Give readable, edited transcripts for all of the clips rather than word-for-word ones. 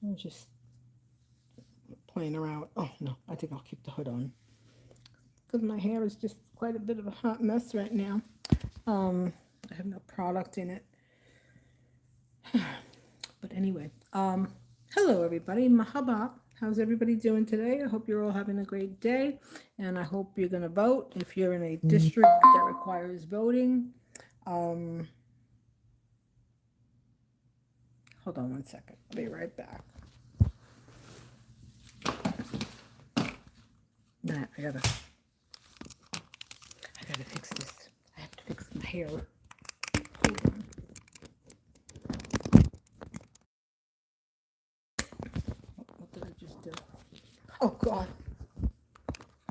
I'm just playing around. Oh no, I think I'll keep the hood on because my hair is just quite a bit of a hot mess right now. I have no product in it. But anyway, hello everybody, mahaba. How's everybody doing today? I hope you're all having a great day, and I hope you're gonna vote if you're in a district that requires voting. Um, Hold on one second. I'll be right back. Nah, I gotta fix this. I have to fix my hair. Hold on. What did I just do? Oh God.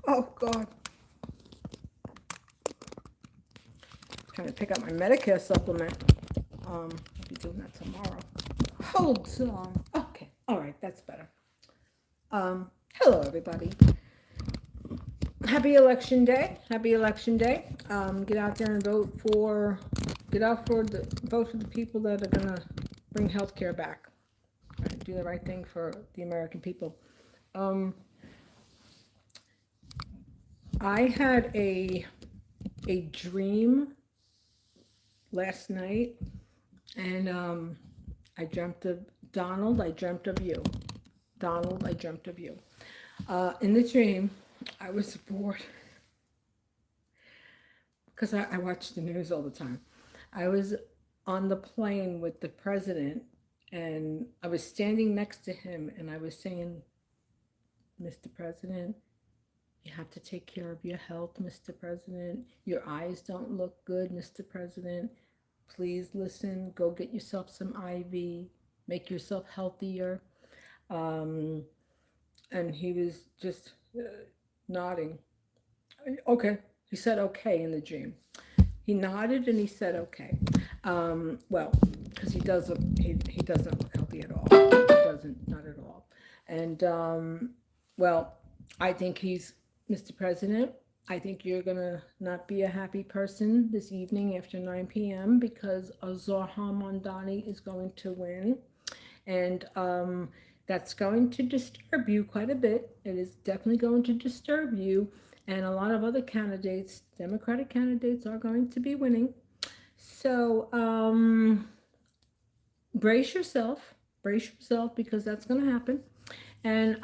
Oh God. Trying to pick up my Medicare supplement. I'll be doing that tomorrow. Hold on. Okay. All right. That's better. Hello everybody. Happy election day. Happy election day. Get out there and vote for the people that are gonna bring healthcare back. Right, do the right thing for the American people. I had a dream last night, and I dreamt of Donald. I dreamt of you, Donald. I dreamt of you. In the dream, I was bored because I watch the news all the time. I was on the plane with the president, and I was standing next to him, and I was saying, Mr. President, you have to take care of your health, Mr. President. Your eyes don't look good, Mr. President. Please listen. Go get yourself some IV. Make yourself healthier. Um, and he was just nodding. Okay. He said okay in the dream. He nodded and he said okay. Well, because he doesn't look healthy at all. He doesn't, not at all. And well, I think he's Mr. President. I think you're gonna not be a happy person this evening after 9 p.m. because Zohar Mamdani is going to win, and that's going to disturb you quite a bit. It is definitely going to disturb you, and a lot of other candidates, Democratic candidates, are going to be winning. So brace yourself because that's going to happen. And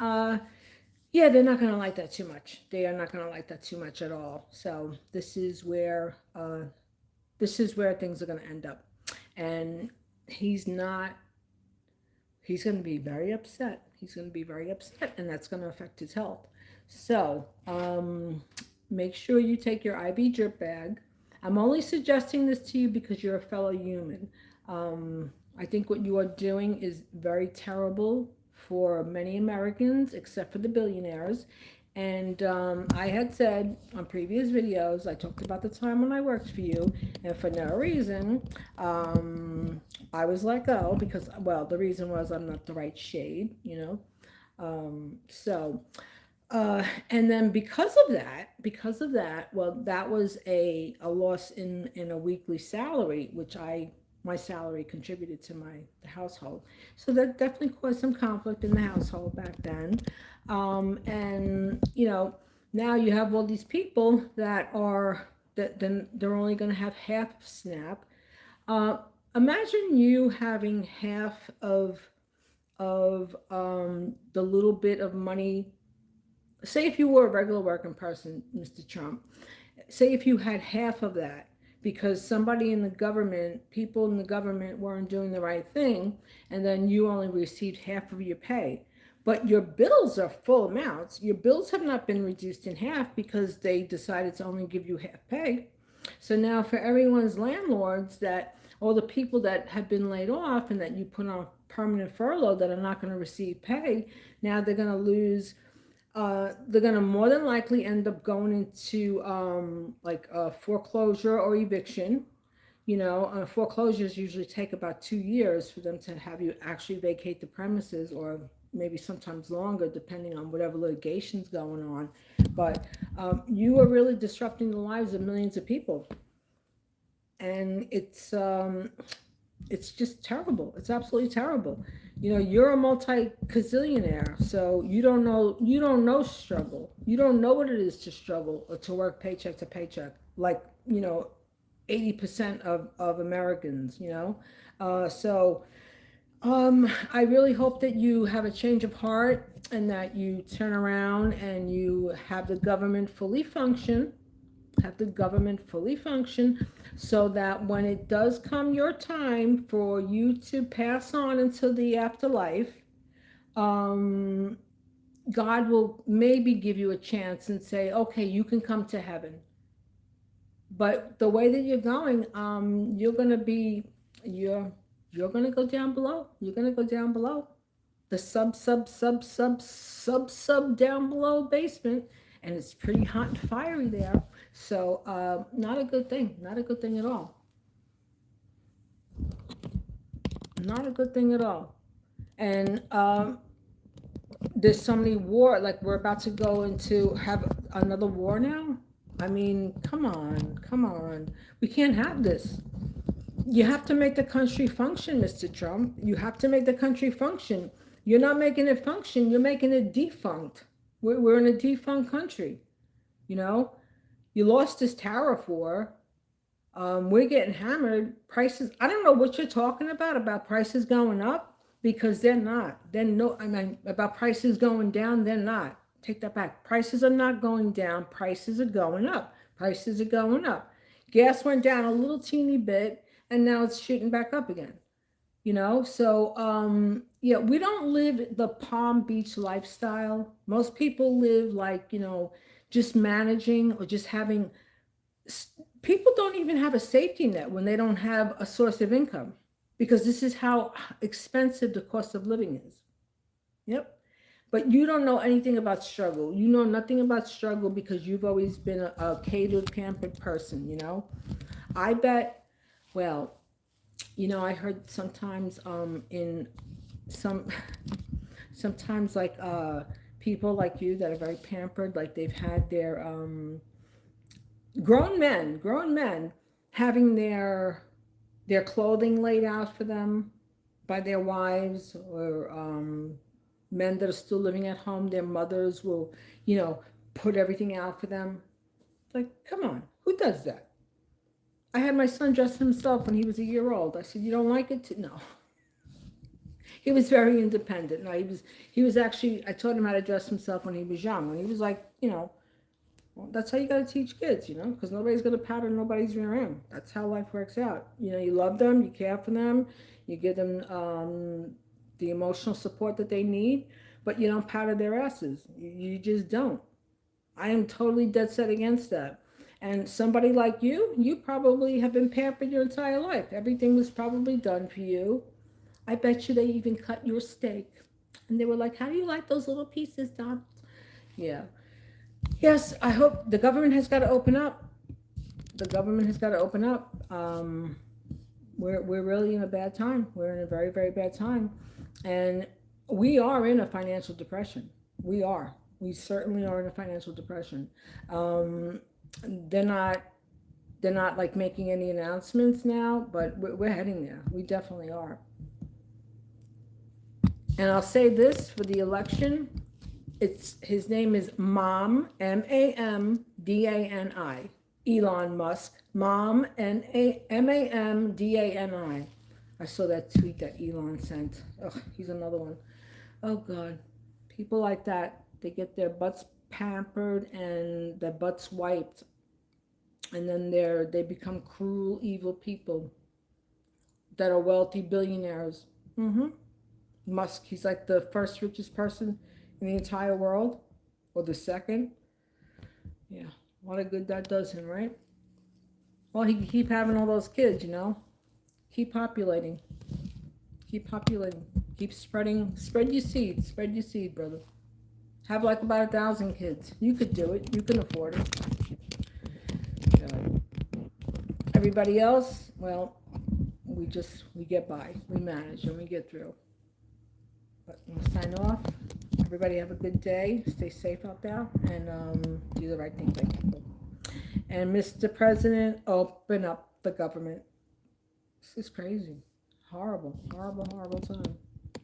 yeah, they're not going to like that too much. They are not going to like that too much at all. So this is where things are going to end up. And he's not. He's going to be very upset. He's going to be very upset, and that's going to affect his health. So make sure you take your IV drip bag. I'm only suggesting this to you because you're a fellow human. I think what you are doing is very terrible for many Americans, except for the billionaires. And I had said on previous videos, I talked about the time when I worked for you, and for no reason, I was let go because, well, the reason was I'm not the right shade, you know. So and then because of that, well, that was a loss in a weekly salary, which my salary contributed to the household. So that definitely caused some conflict in the household back then. And now you have all these people that then they're only going to have half of SNAP. Uh, Imagine you having half of the little bit of money. Say if you were a regular working person, Mr. Trump, say if you had half of that because somebody in the government, people in the government weren't doing the right thing, and then you only received half of your pay. But your bills are full amounts. Your bills have not been reduced in half because they decided to only give you half pay. So now for everyone's landlords that all the people that have been laid off and that you put on permanent furlough that are not going to receive pay, now they're going to lose they're going to more than likely end up going into like a foreclosure or eviction. Foreclosures usually take about 2 years for them to have you actually vacate the premises, or maybe sometimes longer, depending on whatever litigation's going on. But you are really disrupting the lives of millions of people, and it's just terrible. It's absolutely terrible. You know, you're a multi-gazillionaire, so you don't know struggle. You don't know what it is to struggle or to work paycheck to paycheck, like, 80% of Americans, I really hope that you have a change of heart and that you turn around and you have the government fully function so that when it does come your time for you to pass on into the afterlife, um, God will maybe give you a chance and say, okay, you can come to heaven. But the way that you're going, you're you're gonna go down below. You're gonna go down below the sub down below basement, and it's pretty hot and fiery there. So not a good thing. Not a good thing at all. Not a good thing at all. And there's so many war. Like we're about to go into have another war now. I mean, come on, come on. We can't have this. You have to make the country function, Mr. Trump. You have to make the country function. You're not making it function, you're making it defunct. We're in a defunct country. You know, you lost this tariff war. We're getting hammered. Prices, I don't know what you're talking about prices going up because they're not. They're no, I mean, about prices going down, they're not. Take that back. Prices are not going down, prices are going up. Prices are going up. Gas went down a little teeny bit and now it's shooting back up again. So yeah, we don't live the Palm Beach lifestyle. Most people live like, just managing or just having people don't even have a safety net when they don't have a source of income because this is how expensive the cost of living is. Yep. But you don't know anything about struggle. You know nothing about struggle because you've always been a catered, pampered person. I bet, well, I heard sometimes in some sometimes like people like you that are very pampered, like they've had their grown men having their clothing laid out for them by their wives or men that are still living at home. Their mothers will, put everything out for them. Like, come on, who does that? I had my son dress himself when he was a year old. I said, "You don't like it?" No. He was very independent. No, he was actually. I taught him how to dress himself when he was young. When he was like, well, that's how you got to teach kids, because nobody's going to powder nobody's rear end. That's how life works out. You love them, you care for them, you give them the emotional support that they need, but you don't powder their asses. You just don't. I am totally dead set against that. And somebody like you probably have been pampered your entire life. Everything was probably done for you. I bet you they even cut your steak. And they were like, how do you like those little pieces, Dom? Yeah. Yes, I hope the government has got to open up. The government has got to open up. We're really in a bad time. We're in a very, very bad time. And we are in a financial depression. We are. We certainly are in a financial depression. They're not like making any announcements now, but we're heading there. We definitely are. And I'll say this for the election. His name is Mamdani, Elon Musk. Mamdani. I saw that tweet that Elon sent. Oh, he's another one. Oh God, people like that, they get their butts pampered and their butts wiped, and then they become cruel, evil people that are wealthy billionaires. Musk, he's like the first richest person in the entire world, or the second. Yeah, a lot of good that does him, right? Well, he can keep having all those kids, Keep populating. Keep populating. Keep spreading. Spread your seed. Spread your seed, brother. Have like about 1,000 kids. You could do it. You can afford it. Everybody else, well, we get by. We manage and we get through. But we'll sign off. Everybody have a good day. Stay safe out there and do the right thing by people. And Mr. President, open up the government. This is crazy. Horrible, horrible, horrible time.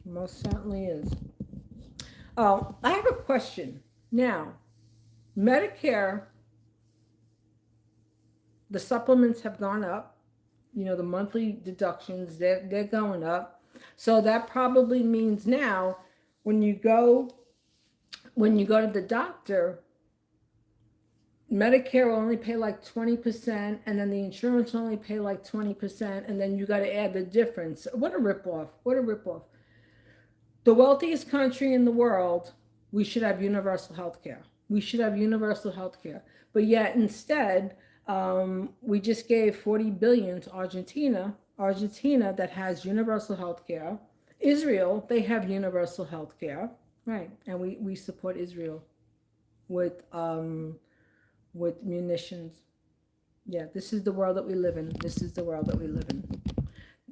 Most certainly is. Oh, I have a question. Now, Medicare, the supplements have gone up. You know, the monthly deductions, they're going up. So that probably means now when you go to the doctor, Medicare will only pay like 20%, and then the insurance will only pay like 20%, and then you got to add the difference. What a ripoff. What a ripoff. The wealthiest country in the world, we should have universal health care. We should have universal health care. But yet instead, we just gave 40 billion to Argentina. Argentina that has universal health care. Israel, they have universal health care. Right. And we support Israel with munitions. Yeah, this is the world that we live in. This is the world that we live in.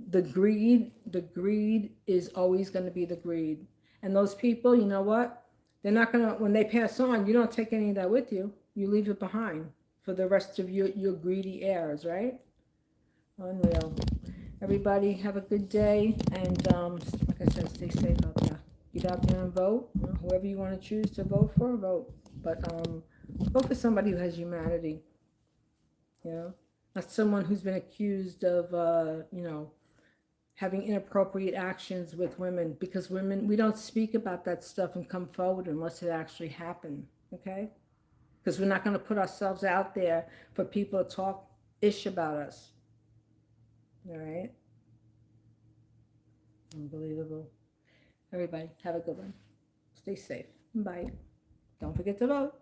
The greed is always going to be the greed. And those people, you know what? They're not going to, when they pass on, you don't take any of that with you. You leave it behind for the rest of your greedy heirs, right? Unreal. Everybody have a good day. And like I said, stay safe out there. Get out there and vote. Whoever you want to choose to vote for, vote. But vote for somebody who has humanity. You know? Not someone who's been accused of, having inappropriate actions with women, because women, we don't speak about that stuff and come forward unless it actually happened, okay? Because we're not going to put ourselves out there for people to talk ish about us. All right? Unbelievable. Everybody, have a good one. Stay safe. Bye. Don't forget to vote.